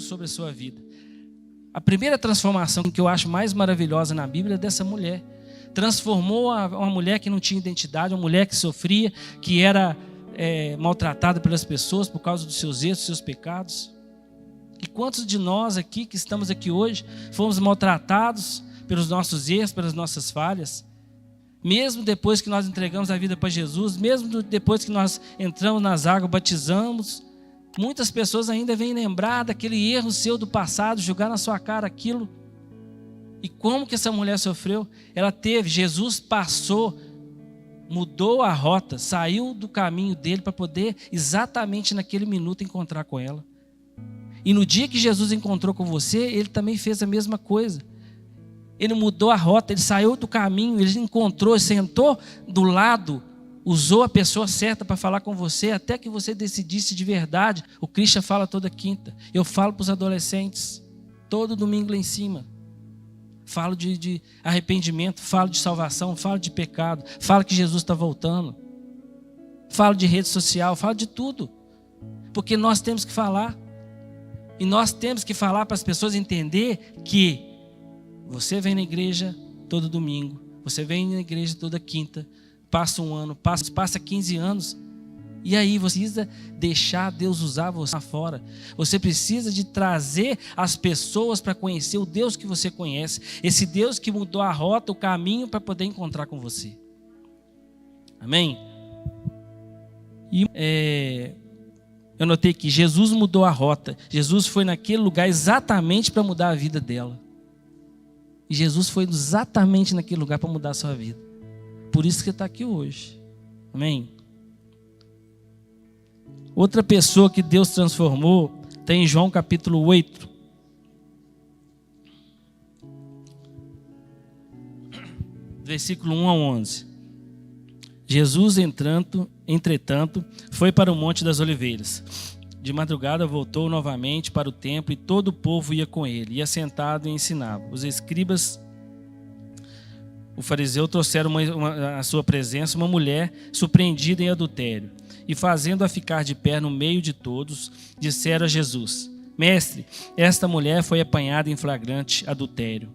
sobre a sua vida. A primeira transformação que eu acho mais maravilhosa na Bíblia é dessa mulher. Transformou uma mulher que não tinha identidade, uma mulher que sofria, que era maltratada pelas pessoas por causa dos seus erros, dos seus pecados. E quantos de nós aqui, que estamos aqui hoje, fomos maltratados pelos nossos erros, pelas nossas falhas? Mesmo depois que nós entregamos a vida para Jesus, mesmo depois que nós entramos nas águas, batizamos, muitas pessoas ainda vêm lembrar daquele erro seu do passado, jogar na sua cara aquilo. E como que essa mulher sofreu? Ela teve, Jesus passou, mudou a rota, saiu do caminho dele para poder exatamente naquele minuto encontrar com ela. E no dia que Jesus encontrou com você, ele também fez a mesma coisa. Ele mudou a rota, ele saiu do caminho, ele encontrou, sentou do lado, usou a pessoa certa para falar com você, até que você decidisse de verdade. O Christian fala toda quinta, eu falo para os adolescentes, todo domingo lá em cima. Falo de arrependimento, falo de salvação, falo de pecado, falo que Jesus está voltando. Falo de rede social, falo de tudo. Porque nós temos que falar. E nós temos que falar para as pessoas entender que você vem na igreja todo domingo, você vem na igreja toda quinta, passa um ano, passa 15 anos. E aí você precisa deixar Deus usar você lá fora. Você precisa de trazer as pessoas para conhecer o Deus que você conhece. Esse Deus que mudou a rota, o caminho para poder encontrar com você. Amém? E eu notei que Jesus mudou a rota. Jesus foi naquele lugar exatamente para mudar a vida dela. E Jesus foi exatamente naquele lugar para mudar a sua vida. Por isso que você está aqui hoje. Amém? Outra pessoa que Deus transformou tem em João capítulo 8. Versículo 1 a 11. Jesus, entretanto, foi para o Monte das Oliveiras. De madrugada voltou novamente para o templo e todo o povo ia com ele. Ia sentado e ensinava. Os escribas, o fariseu, trouxeram à sua presença uma mulher surpreendida em adultério. E fazendo-a ficar de pé no meio de todos, disseram a Jesus: Mestre, esta mulher foi apanhada em flagrante adultério.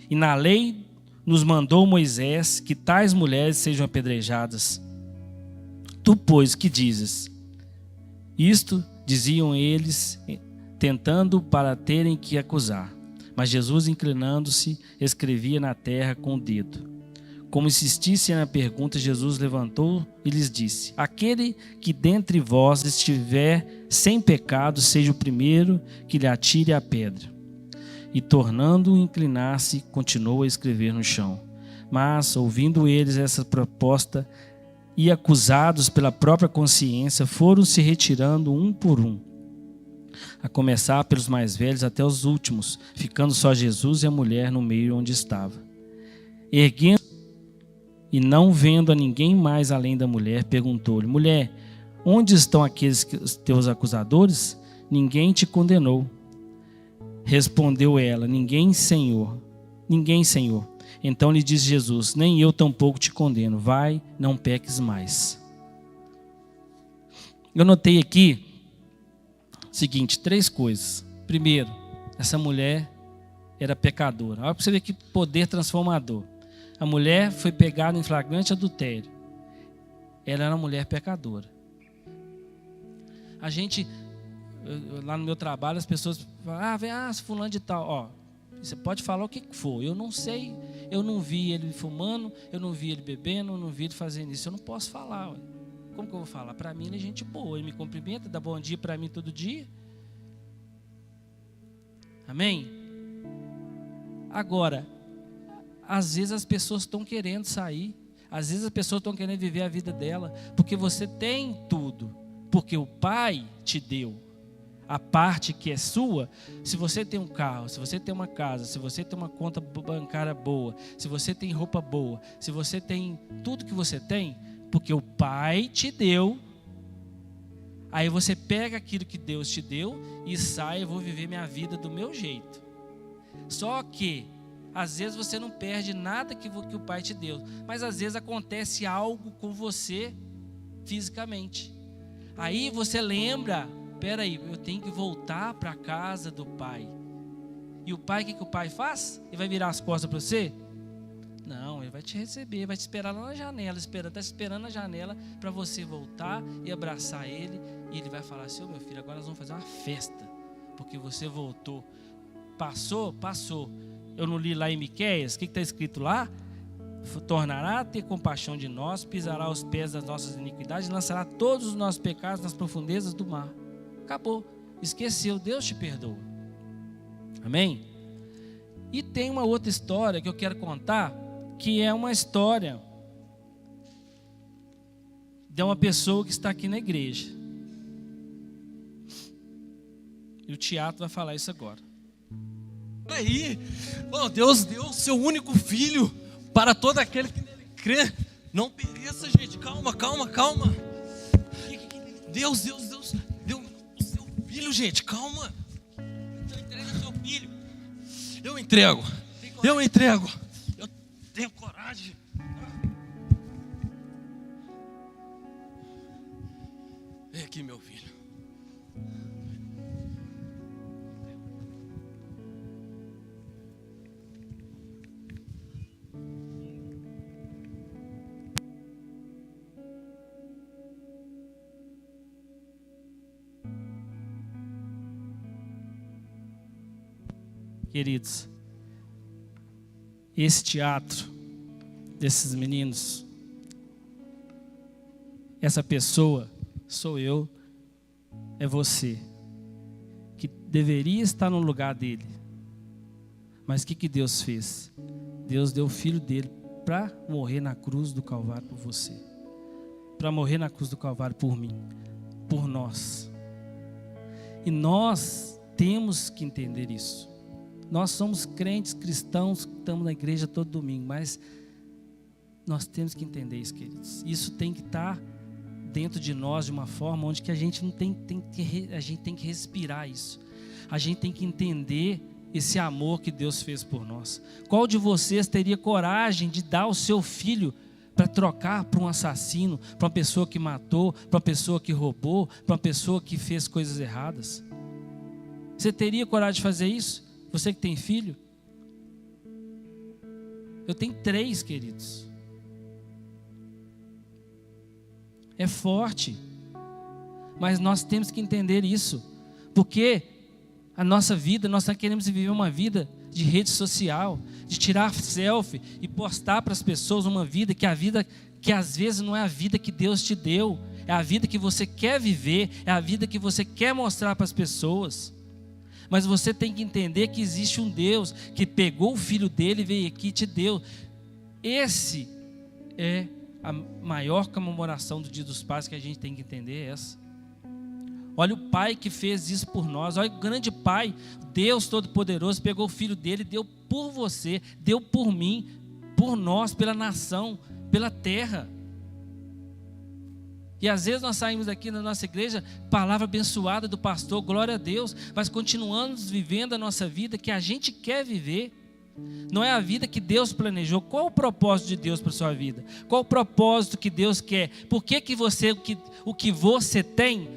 E na lei nos mandou Moisés que tais mulheres sejam apedrejadas. Tu, pois, que dizes? Isto diziam eles, tentando para terem que acusar. Mas Jesus, inclinando-se, escrevia na terra com o dedo. Como insistissem na pergunta, Jesus levantou e lhes disse: Aquele que dentre vós estiver sem pecado, seja o primeiro que lhe atire a pedra. E tornando-o inclinar-se, continuou a escrever no chão. Mas, ouvindo eles essa proposta e acusados pela própria consciência, foram se retirando um por um, a começar pelos mais velhos até os últimos, ficando só Jesus e a mulher no meio onde estava. Erguendo e não vendo a ninguém mais além da mulher, perguntou-lhe: Mulher, onde estão aqueles teus acusadores? Ninguém te condenou. Respondeu ela: Ninguém, Senhor. Ninguém, Senhor. Então lhe disse Jesus: Nem eu tampouco te condeno. Vai, não peques mais. Eu notei aqui o seguinte, 3 coisas. Primeiro, essa mulher era pecadora. Olha para você ver que poder transformador. A mulher foi pegada em flagrante adultério. Ela era uma mulher pecadora. A gente, lá no meu trabalho, as pessoas falam: fulano de tal. Ó, você pode falar o que for. Eu não sei, eu não vi ele fumando, eu não vi ele bebendo, eu não vi ele fazendo isso. Eu não posso falar. Ó. Como que eu vou falar? Para mim ele é gente boa, ele me cumprimenta, dá bom dia para mim todo dia. Amém? Agora, às vezes as pessoas estão querendo sair, às vezes as pessoas estão querendo viver a vida dela, porque você tem tudo, porque o Pai te deu a parte que é sua. Se você tem um carro, se você tem uma casa, se você tem uma conta bancária boa, se você tem roupa boa, se você tem tudo que você tem, porque o Pai te deu. Aí você pega aquilo que Deus te deu e sai: eu vou viver minha vida do meu jeito. Só que às vezes você não perde nada que o Pai te deu, mas às vezes acontece algo com você fisicamente. Aí você lembra peraí, eu tenho que voltar para a casa do pai. E o pai, o que o pai faz? Ele vai virar as costas para você? Não, ele vai te receber, vai te esperar lá na janela, está esperando na janela para você voltar e abraçar ele. E ele vai falar assim: meu filho, agora nós vamos fazer uma festa, porque você voltou. Passou. Eu não li lá em Miqueias, o que está escrito lá? Tornará a ter compaixão de nós, pisará os pés das nossas iniquidades, lançará todos os nossos pecados nas profundezas do mar. Acabou, esqueceu, Deus te perdoa. Amém? E tem uma outra história que eu quero contar, que é uma história de uma pessoa que está aqui na igreja. E o Tiago vai falar isso agora. Aí, Deus deu o seu único filho para todo aquele que nele crê. Não pereça, gente. Calma. Deus deu o seu filho, gente. Calma. Então entrega o seu filho. Eu entrego. Eu tenho coragem. Vem aqui, meu filho. Queridos, esse teatro desses meninos, essa pessoa sou eu, é você, que deveria estar no lugar dele. Mas o que Deus fez? Deus deu o filho dele para morrer na cruz do Calvário por você, para morrer na cruz do Calvário por mim, por nós. E nós temos que entender isso. Nós somos crentes cristãos que estamos na igreja todo domingo, mas nós temos que entender isso, queridos. Isso tem que estar dentro de nós de uma forma onde que a gente a gente tem que respirar isso. A gente tem que entender esse amor que Deus fez por nós. Qual de vocês teria coragem de dar o seu filho para trocar para um assassino, para uma pessoa que matou, para uma pessoa que roubou, para uma pessoa que fez coisas erradas? Você teria coragem de fazer isso? Você que tem filho? Eu tenho 3, queridos. É forte. Mas nós temos que entender isso. Porque a nossa vida, nós queremos viver uma vida de rede social, de tirar selfie e postar para as pessoas uma vida que às vezes não é a vida que Deus te deu. É a vida que você quer viver, é a vida que você quer mostrar para as pessoas. Mas você tem que entender que existe um Deus que pegou o filho dele e veio aqui e te deu. Esse é a maior comemoração do Dia dos Pais que a gente tem que entender, é essa. Olha o Pai que fez isso por nós. Olha o grande Pai, Deus Todo-Poderoso, pegou o filho dele, deu por você, deu por mim, por nós, pela nação, pela terra. E às vezes nós saímos aqui na nossa igreja, palavra abençoada do pastor, glória a Deus, mas continuamos vivendo a nossa vida que a gente quer viver. Não é a vida que Deus planejou. Qual o propósito de Deus para a sua vida? Qual o propósito que Deus quer? Por que você, o que você tem,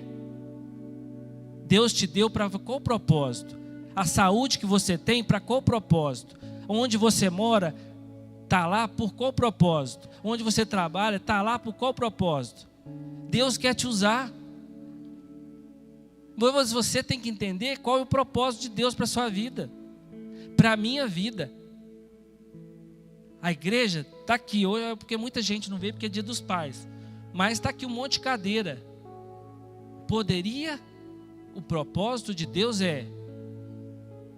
Deus te deu para qual propósito? A saúde que você tem, para qual propósito? Onde você mora, está lá por qual propósito? Onde você trabalha, está lá por qual propósito? Deus quer te usar. Mas você tem que entender qual é o propósito de Deus para a sua vida, para a minha vida. A igreja está aqui hoje, porque muita gente não veio porque é Dia dos Pais, mas está aqui um monte de cadeira. O propósito de Deus é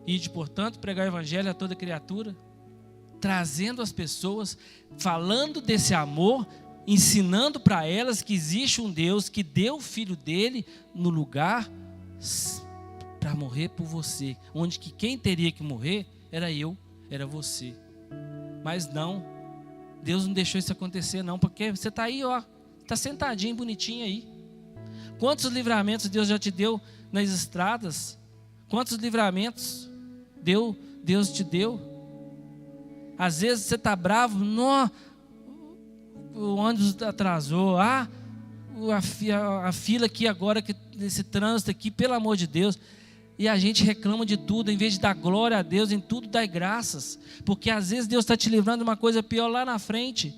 ide, portanto, pregar o evangelho a toda criatura, trazendo as pessoas, falando desse amor, ensinando para elas que existe um Deus que deu o filho dele no lugar para morrer por você, onde que quem teria que morrer era eu, era você. Mas não, Deus não deixou isso acontecer não, porque você está aí, está sentadinho, bonitinho aí. Quantos livramentos Deus já te deu nas estradas? Quantos livramentos Deus te deu? Às vezes você está bravo, o ônibus atrasou, a fila aqui agora, esse trânsito aqui, pelo amor de Deus. E a gente reclama de tudo, em vez de dar glória a Deus, em tudo dá graças. Porque às vezes Deus está te livrando de uma coisa pior lá na frente.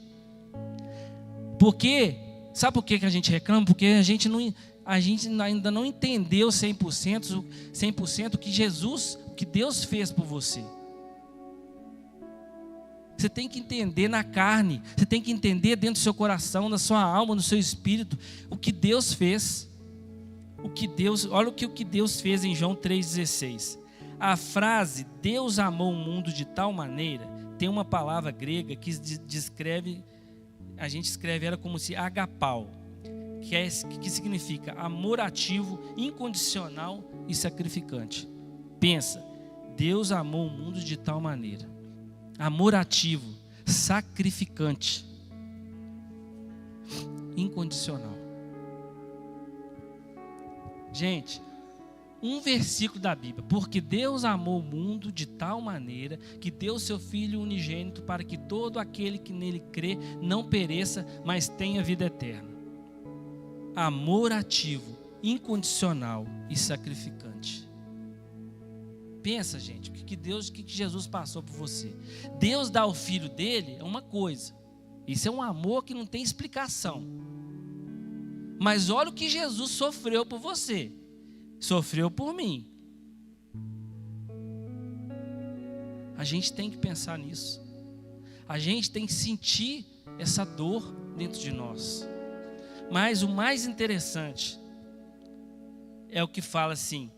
Sabe por que a gente reclama? Porque a gente ainda não entendeu 100% o que Deus fez por você. Você tem que entender na carne, você tem que entender dentro do seu coração, na sua alma, no seu espírito, o que Deus fez. Olha o que Deus fez em João 3,16. A frase Deus amou o mundo de tal maneira, tem uma palavra grega que descreve, a gente escreve ela como se agapau, que significa amor ativo, incondicional e sacrificante. Pensa, Deus amou o mundo de tal maneira. Amor ativo, sacrificante, incondicional. Gente, um versículo da Bíblia: porque Deus amou o mundo de tal maneira que deu seu Filho unigênito para que todo aquele que nele crê não pereça, mas tenha vida eterna. Amor ativo, incondicional e sacrificante. Pensa, gente, o que Jesus passou por você. Deus dá o Filho dele é uma coisa. Isso é um amor que não tem explicação. Mas olha o que Jesus sofreu por você. Sofreu por mim. A gente tem que pensar nisso. A gente tem que sentir essa dor dentro de nós. Mas o mais interessante é o que fala assim: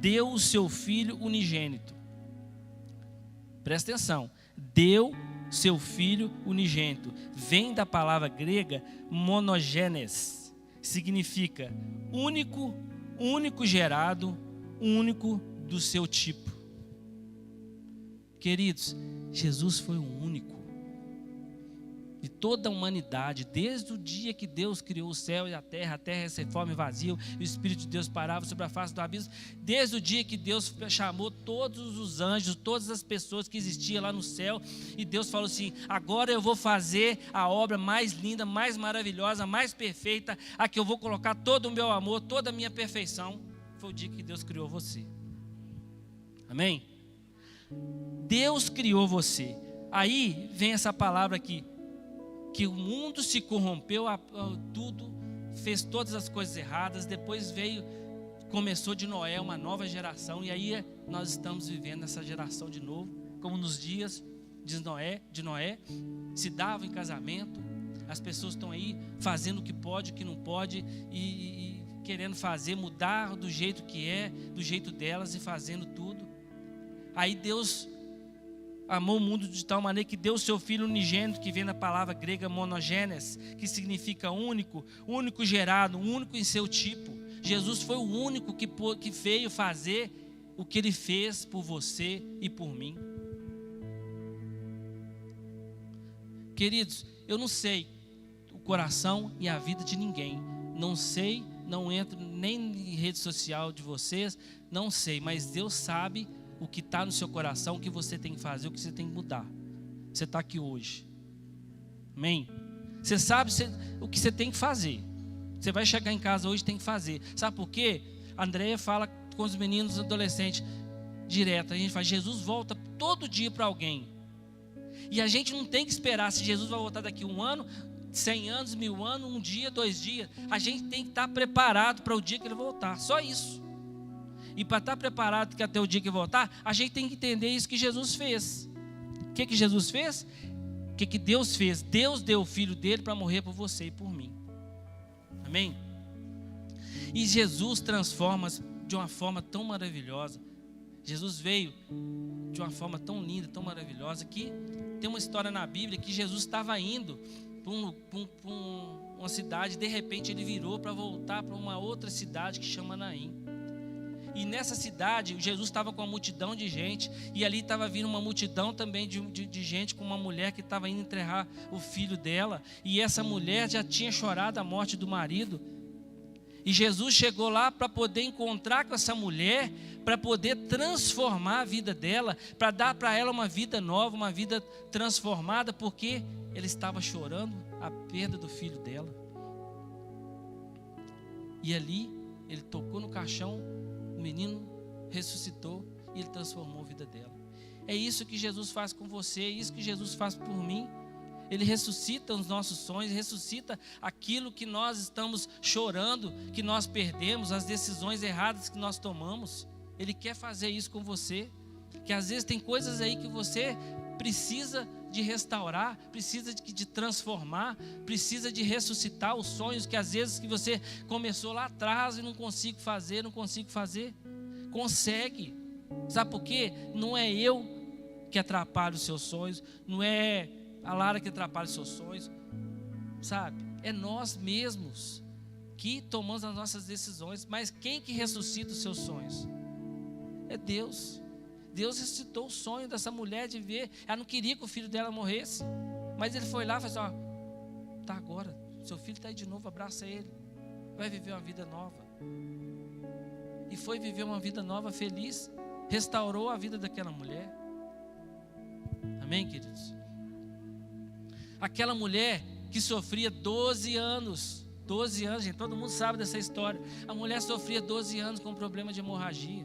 deu o seu Filho unigênito. Presta atenção. Deu seu Filho unigênito. Vem da palavra grega monogenes. Significa único gerado, único do seu tipo. Queridos, Jesus foi o único de toda a humanidade, desde o dia que Deus criou o céu e a terra sem forma e vazio, e o Espírito de Deus parava sobre a face do abismo, desde o dia que Deus chamou todos os anjos, todas as pessoas que existiam lá no céu, e Deus falou assim: agora eu vou fazer a obra mais linda, mais maravilhosa, mais perfeita, a que eu vou colocar todo o meu amor, toda a minha perfeição. Foi o dia que Deus criou você. Amém? Deus criou você. Aí vem essa palavra aqui, que o mundo se corrompeu, tudo, fez todas as coisas erradas, depois começou de Noé uma nova geração, e aí nós estamos vivendo essa geração de novo, como nos dias de Noé, se dava em casamento, as pessoas estão aí fazendo o que pode, o que não pode, e querendo mudar do jeito que é, do jeito delas, e fazendo tudo. Aí Deus amou o mundo de tal maneira que deu o seu Filho unigênito, que vem da palavra grega monogenes, que significa único gerado, único em seu tipo. Jesus foi o único que veio fazer o que Ele fez por você e por mim. Queridos, eu não sei o coração e a vida de ninguém. Não sei, não entro nem em rede social de vocês, não sei, mas Deus sabe o que está no seu coração, o que você tem que fazer, o que você tem que mudar. Você está aqui hoje. Amém? Você sabe o que você tem que fazer. Você vai chegar em casa hoje, tem que fazer. Sabe por quê? A Andréia fala com os meninos adolescentes direto. A gente fala: Jesus volta todo dia para alguém. E a gente não tem que esperar se Jesus vai voltar daqui 1 ano, 100 anos, 1000 anos, 1 dia, 2 dias. A gente tem que estar preparado para o dia que Ele voltar. Só isso. E para estar preparado que até o dia que voltar, a gente tem que entender isso que Jesus fez. O que Jesus fez? O que Deus fez? Deus deu o Filho dele para morrer por você e por mim. Amém? E Jesus transforma de uma forma tão maravilhosa. Jesus veio de uma forma tão linda, tão maravilhosa, que tem uma história na Bíblia que Jesus estava indo para uma cidade, de repente ele virou para voltar para uma outra cidade que chama Naim. E nessa cidade, Jesus estava com uma multidão de gente, e ali estava vindo uma multidão também de gente, com uma mulher que estava indo enterrar o filho dela, e essa mulher já tinha chorado a morte do marido, e Jesus chegou lá para poder encontrar com essa mulher, para poder transformar a vida dela, para dar para ela uma vida nova, uma vida transformada, porque ele estava chorando a perda do filho dela. E ali, ele tocou no caixão, o menino ressuscitou e ele transformou a vida dela. É isso que Jesus faz com você, é isso que Jesus faz por mim. Ele ressuscita os nossos sonhos, ressuscita aquilo que nós estamos chorando, que nós perdemos, as decisões erradas que nós tomamos. Ele quer fazer isso com você, que às vezes tem coisas aí que você precisa de restaurar, precisa de transformar, precisa de ressuscitar os sonhos que às vezes que você começou lá atrás e não consigo fazer. Consegue. Sabe por quê? Não é eu que atrapalho os seus sonhos, não é a Lara que atrapalha os seus sonhos, sabe? É nós mesmos que tomamos as nossas decisões. Mas quem que ressuscita os seus sonhos? É Deus. Deus ressuscitou o sonho dessa mulher de ver. Ela não queria que o filho dela morresse, mas ele foi lá e falou assim: ó, tá agora, seu filho está aí de novo, abraça ele, vai viver uma vida nova. E foi viver uma vida nova, feliz, restaurou a vida daquela mulher. Amém, queridos? Aquela mulher que sofria 12 anos, gente, todo mundo sabe dessa história. A mulher sofria 12 anos com problema de hemorragia.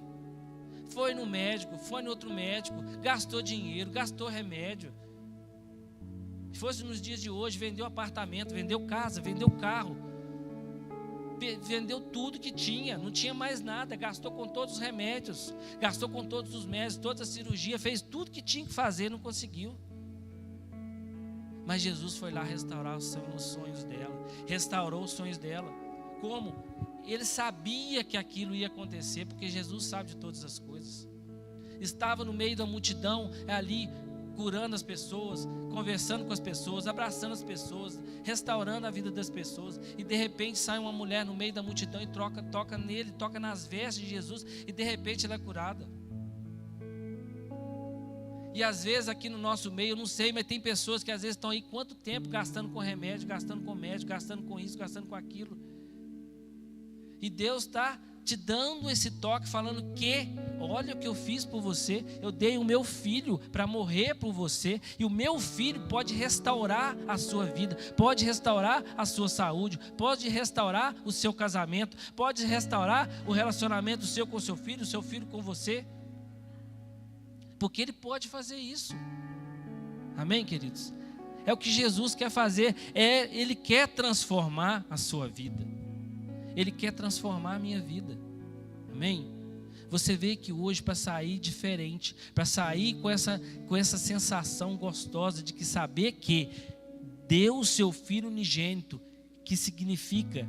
Foi no médico, foi no outro médico, gastou dinheiro, gastou remédio. Se fosse nos dias de hoje, vendeu apartamento, vendeu casa, vendeu carro, vendeu tudo que tinha, não tinha mais nada, gastou com todos os remédios, gastou com todos os médicos, toda a cirurgia, fez tudo que tinha que fazer, não conseguiu. Mas Jesus foi lá restaurar os sonhos dela, restaurou os sonhos dela. Como? Ele sabia que aquilo ia acontecer, porque Jesus sabe de todas as coisas. Estava no meio da multidão, ali, curando as pessoas, conversando com as pessoas, abraçando as pessoas, restaurando a vida das pessoas. E de repente sai uma mulher no meio da multidão e toca nele, toca nas vestes de Jesus, e de repente ela é curada. E às vezes aqui no nosso meio, eu não sei, mas tem pessoas que às vezes estão aí quanto tempo gastando com remédio, gastando com médico, gastando com isso, gastando com aquilo. E Deus está te dando esse toque, falando que, olha o que eu fiz por você, eu dei o meu filho para morrer por você, e o meu filho pode restaurar a sua vida, pode restaurar a sua saúde, pode restaurar o seu casamento, pode restaurar o relacionamento seu com o seu filho com você, porque Ele pode fazer isso. Amém, queridos? É o que Jesus quer fazer, Ele quer transformar a sua vida. Ele quer transformar a minha vida. Amém? Você vê que hoje, para sair diferente, para sair com essa sensação gostosa de que saber que deu o seu Filho unigênito, que significa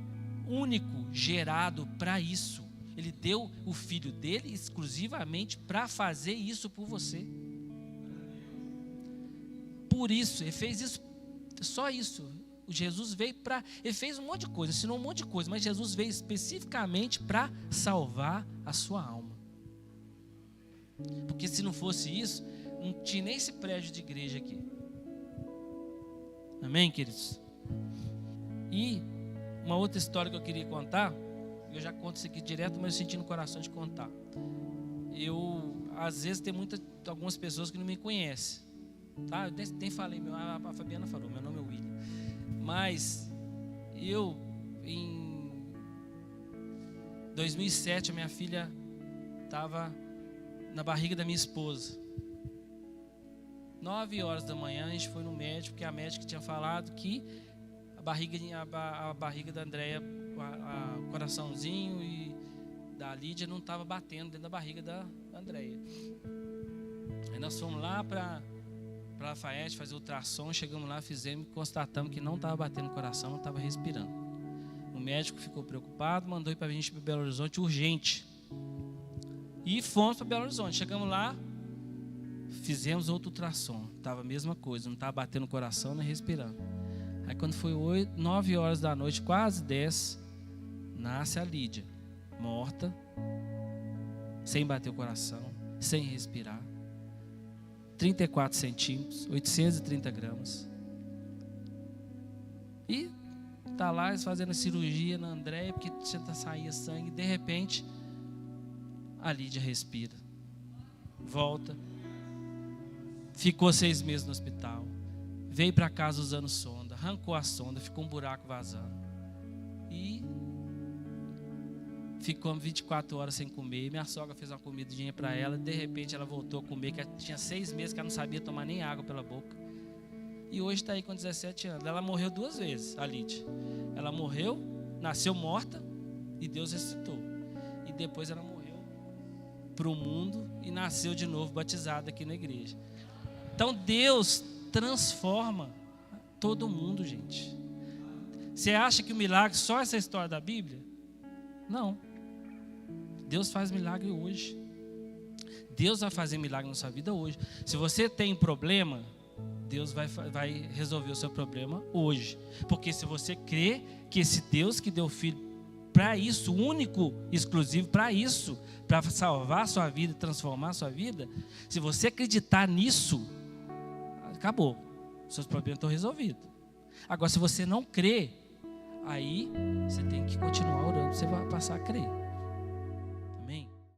único, gerado para isso. Ele deu o Filho dele exclusivamente para fazer isso por você. Por isso, Ele fez isso, só isso. Jesus veio para, Ele fez um monte de coisa, ensinou um monte de coisa, mas Jesus veio especificamente para salvar a sua alma. Porque se não fosse isso, não tinha nem esse prédio de igreja aqui. Amém, queridos? E uma outra história que eu queria contar, eu já conto isso aqui direto, mas eu senti no coração de contar. Às vezes tem algumas pessoas que não me conhecem, tá? Eu nem falei, a Fabiana falou, meu nome é William. Mas em 2007, a minha filha estava na barriga da minha esposa. 9 horas da manhã, a gente foi no médico, porque a médica tinha falado que a barriga da Andréia, o coraçãozinho e da Lídia não estava batendo dentro da barriga da Andréia. Aí nós fomos lá para Lafayette fazer ultrassom, chegamos lá, fizemos e constatamos que não estava batendo o coração, não estava respirando. O médico ficou preocupado, mandou ir para a gente para Belo Horizonte urgente. E fomos para Belo Horizonte. Chegamos lá, fizemos outro ultrassom, estava a mesma coisa, não estava batendo o coração nem respirando. Aí quando foi 9 horas da noite, quase 10, nasce a Lídia, morta, sem bater o coração, sem respirar. 34 centímetros, 830 gramas. E está lá eles fazendo a cirurgia na Andréia, porque saía sangue. De repente, a Lídia respira, volta, ficou 6 meses no hospital, veio para casa usando sonda, arrancou a sonda, ficou um buraco vazando. E ficou 24 horas sem comer. Minha sogra fez uma comidinha para ela. De repente ela voltou a comer, que tinha 6 meses que ela não sabia tomar nem água pela boca. E hoje está aí com 17 anos. Ela morreu 2 vezes, a Lídia. Ela morreu, nasceu morta e Deus ressuscitou. E depois ela morreu para o mundo e nasceu de novo batizada aqui na igreja. Então Deus transforma todo mundo, gente. Você acha que o milagre só essa história da Bíblia? Não. Deus faz milagre hoje. Deus vai fazer milagre na sua vida hoje. Se você tem problema, Deus vai resolver o seu problema hoje. Porque se você crê que esse Deus que deu o Filho para isso, único, exclusivo para isso, para salvar a sua vida, transformar a sua vida, se você acreditar nisso, acabou. Seus problemas estão resolvidos. Agora, se você não crê, aí você tem que continuar orando, você vai passar a crer.